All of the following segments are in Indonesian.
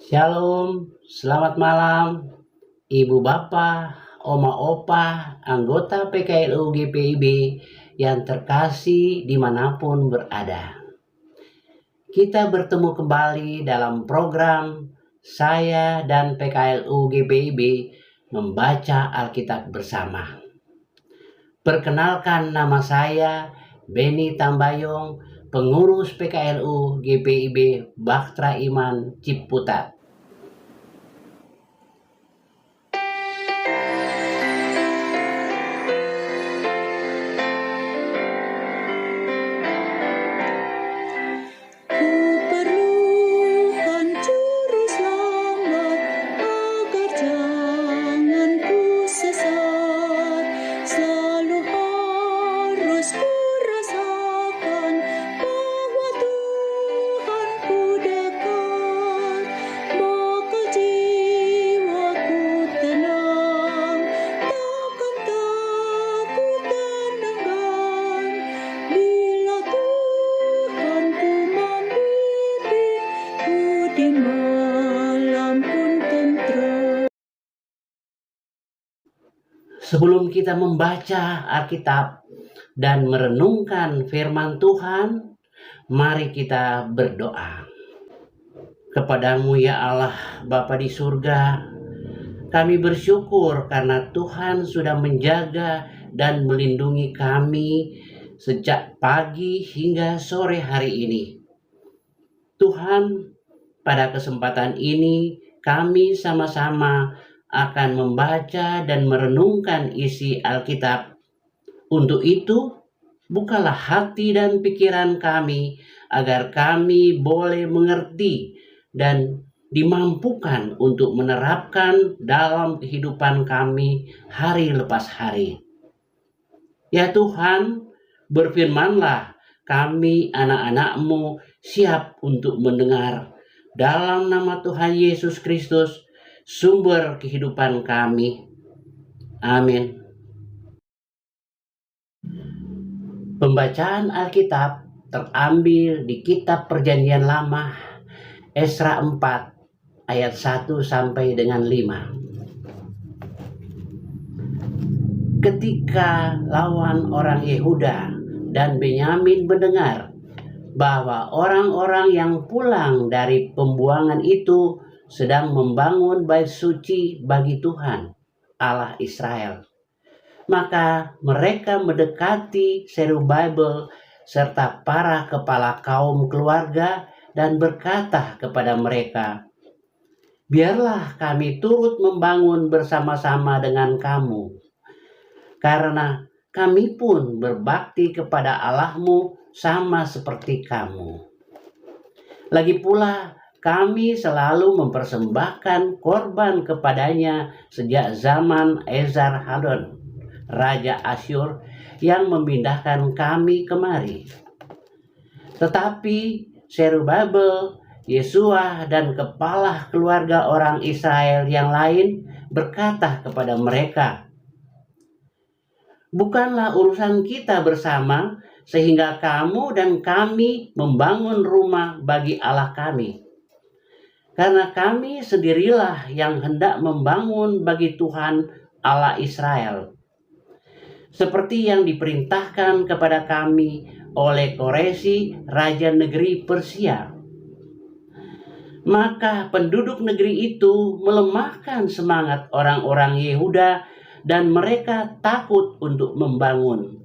Shalom, selamat malam, Ibu Bapak, Oma Opa, anggota PKLU GPIB yang terkasih dimanapun berada. Kita bertemu kembali dalam program saya dan PKLU GPIB membaca Alkitab bersama. Perkenalkan, nama saya Beni Tambayong, pengurus PKLU GPIB Bahtera Iman Ciputat. Sebelum kita membaca Alkitab dan merenungkan firman Tuhan, mari kita berdoa. Kepadamu ya Allah, Bapa di surga, kami bersyukur karena Tuhan sudah menjaga dan melindungi kami sejak pagi hingga sore hari ini. Tuhan, pada kesempatan ini kami sama-sama akan membaca dan merenungkan isi Alkitab. Untuk itu, bukalah hati dan pikiran kami agar kami boleh mengerti dan dimampukan untuk menerapkan dalam kehidupan kami hari lepas hari. Ya Tuhan, berfirmanlah, kami anak-anak-Mu siap untuk mendengar. Dalam nama Tuhan Yesus Kristus, sumber kehidupan kami. Amin. Pembacaan Alkitab terambil di Kitab Perjanjian Lama, Esra 4, ayat 1 sampai dengan 5. Ketika lawan orang Yehuda dan Benyamin mendengar bahwa orang-orang yang pulang dari pembuangan itu sedang membangun bait suci bagi Tuhan, Allah Israel, maka mereka mendekati Zerubabel serta para kepala kaum keluarga dan berkata kepada mereka, "Biarlah kami turut membangun bersama-sama dengan kamu, karena kami pun berbakti kepada Allahmu sama seperti kamu. Lagi pula kami selalu mempersembahkan korban kepadanya sejak zaman Esarhadon, Raja Asyur, yang memindahkan kami kemari. Tetapi Zerubabel, Yesua, dan kepala keluarga orang Israel yang lain berkata kepada mereka, 'Bukanlah urusan kita bersama sehingga kamu dan kami membangun rumah bagi Allah kami. Karena kami sendirilah yang hendak membangun bagi Tuhan Allah Israel, seperti yang diperintahkan kepada kami oleh Koresi, raja negeri Persia.' Maka penduduk negeri itu melemahkan semangat orang-orang Yehuda dan mereka takut untuk membangun.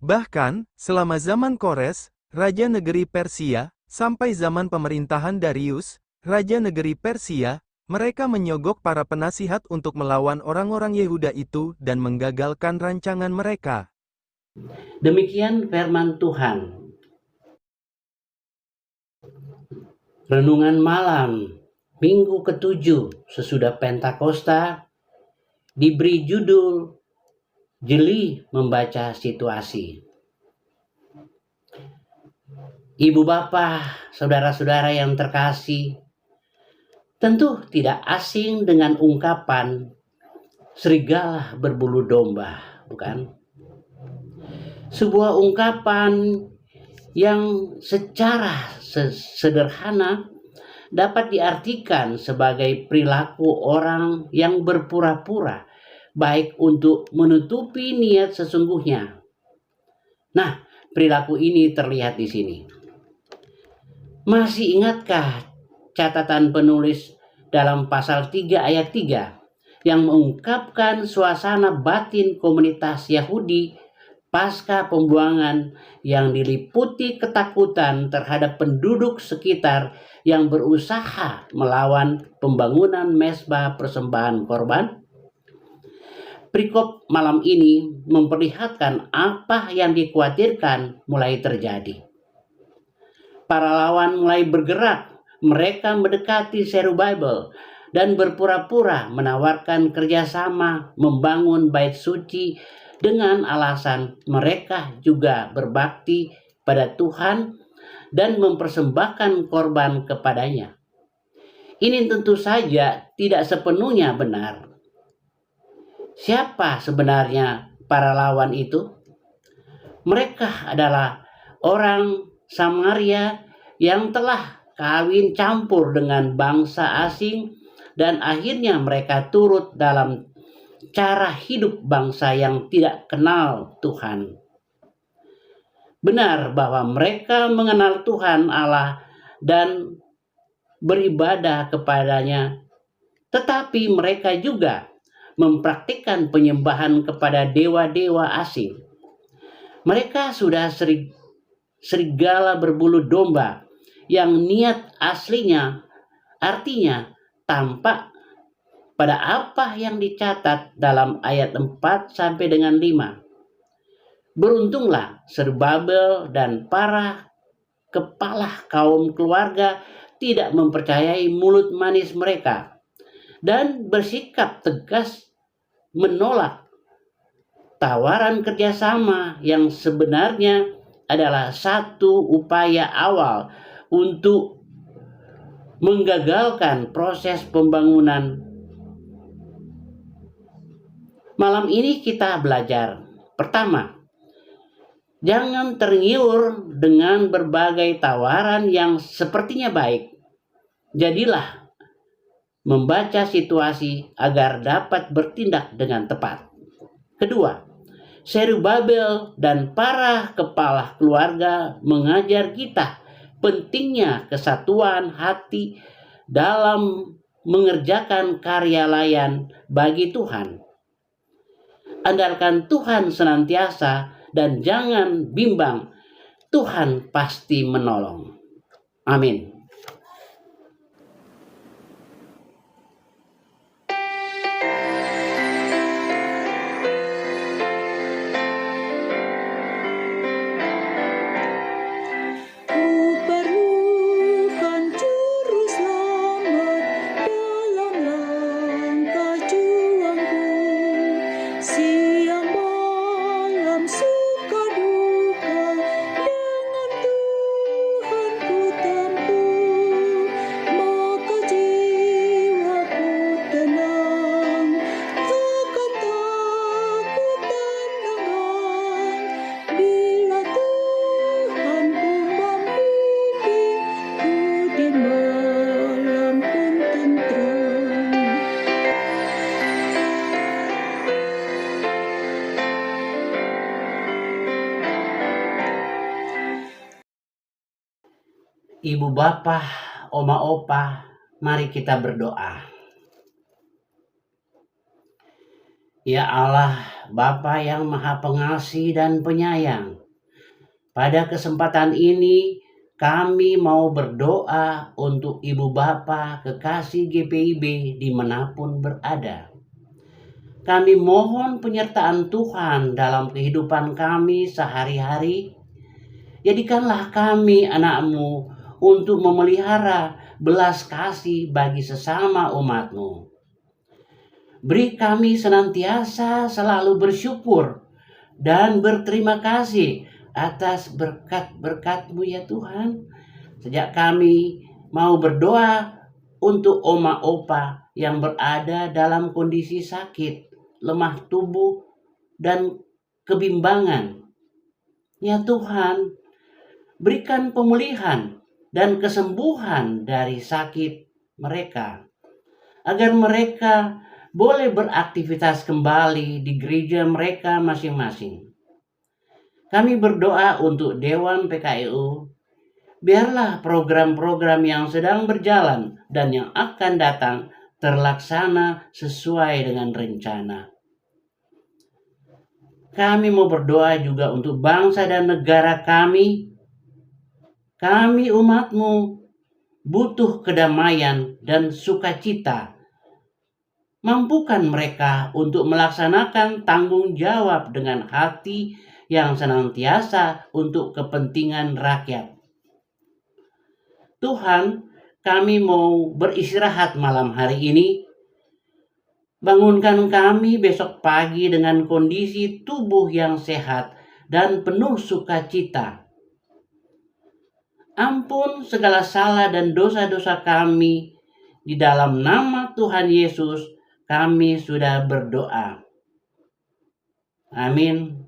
Bahkan, selama zaman Kores, Raja Negeri Persia, sampai zaman pemerintahan Darius, Raja Negeri Persia, mereka menyogok para penasihat untuk melawan orang-orang Yehuda itu dan menggagalkan rancangan mereka. Demikian firman Tuhan. Renungan malam Minggu ke-7 sesudah Pentakosta diberi judul Jeli Membaca Situasi. Ibu bapak, saudara-saudara yang terkasih, tentu tidak asing dengan ungkapan serigala berbulu domba, bukan? Sebuah ungkapan yang secara sederhana dapat diartikan sebagai perilaku orang yang berpura-pura, baik untuk menutupi niat sesungguhnya. Nah, perilaku ini terlihat di sini. Masih ingatkah catatan penulis dalam pasal 3 ayat 3 yang mengungkapkan suasana batin komunitas Yahudi pasca pembuangan yang diliputi ketakutan terhadap penduduk sekitar yang berusaha melawan pembangunan mezbah persembahan korban? Perikop malam ini memperlihatkan apa yang dikhawatirkan mulai terjadi. Para lawan mulai bergerak, mereka mendekati Zerubabel dan berpura-pura menawarkan kerjasama membangun bait suci dengan alasan mereka juga berbakti pada Tuhan dan mempersembahkan korban kepadanya. Ini tentu saja tidak sepenuhnya benar. Siapa sebenarnya para lawan itu? Mereka adalah orang Samaria yang telah kawin campur dengan bangsa asing dan akhirnya mereka turut dalam cara hidup bangsa yang tidak kenal Tuhan. Benar bahwa mereka mengenal Tuhan Allah dan beribadah kepadanya, tetapi mereka juga mempraktikkan penyembahan kepada dewa-dewa asing. Mereka sudah serigala berbulu domba yang niat aslinya artinya tampak pada apa yang dicatat dalam ayat 4 sampai dengan 5. Beruntunglah Zerubabel dan para kepala kaum keluarga tidak mempercayai mulut manis mereka dan bersikap tegas menolak tawaran kerjasama yang sebenarnya adalah satu upaya awal untuk menggagalkan proses pembangunan. Malam ini kita belajar. Pertama, jangan tergiur dengan berbagai tawaran yang sepertinya baik. Jadilah membaca situasi agar dapat bertindak dengan tepat. Kedua, Zerubabel dan para kepala keluarga mengajar kita pentingnya kesatuan hati dalam mengerjakan karya layan bagi Tuhan. Andalkan Tuhan senantiasa dan jangan bimbang, Tuhan pasti menolong. Amin. Ibu bapak, oma opa, mari kita berdoa. Ya Allah, Bapa yang Maha Pengasih dan Penyayang, pada kesempatan ini kami mau berdoa untuk ibu bapak kekasih GPIB dimanapun berada. Kami mohon penyertaan Tuhan dalam kehidupan kami sehari-hari. Jadikanlah kami anak-Mu untuk memelihara belas kasih bagi sesama umat-Mu. Beri kami senantiasa selalu bersyukur dan berterima kasih atas berkat-berkat-Mu ya Tuhan. Sejak kami mau berdoa untuk oma opa yang berada dalam kondisi sakit, lemah tubuh, dan kebimbangan. Ya Tuhan, berikan pemulihan dan kesembuhan dari sakit mereka, agar mereka boleh beraktivitas kembali di gereja mereka masing-masing. Kami berdoa untuk Dewan PKIU, biarlah program-program yang sedang berjalan dan yang akan datang terlaksana sesuai dengan rencana. Kami mau berdoa juga untuk bangsa dan negara kami. Kami umat-Mu butuh kedamaian dan sukacita. Mampukan mereka untuk melaksanakan tanggung jawab dengan hati yang senantiasa untuk kepentingan rakyat. Tuhan, kami mau beristirahat malam hari ini. Bangunkan kami besok pagi dengan kondisi tubuh yang sehat dan penuh sukacita. Ampun segala salah dan dosa-dosa kami. Di dalam nama Tuhan Yesus kami sudah berdoa. Amin.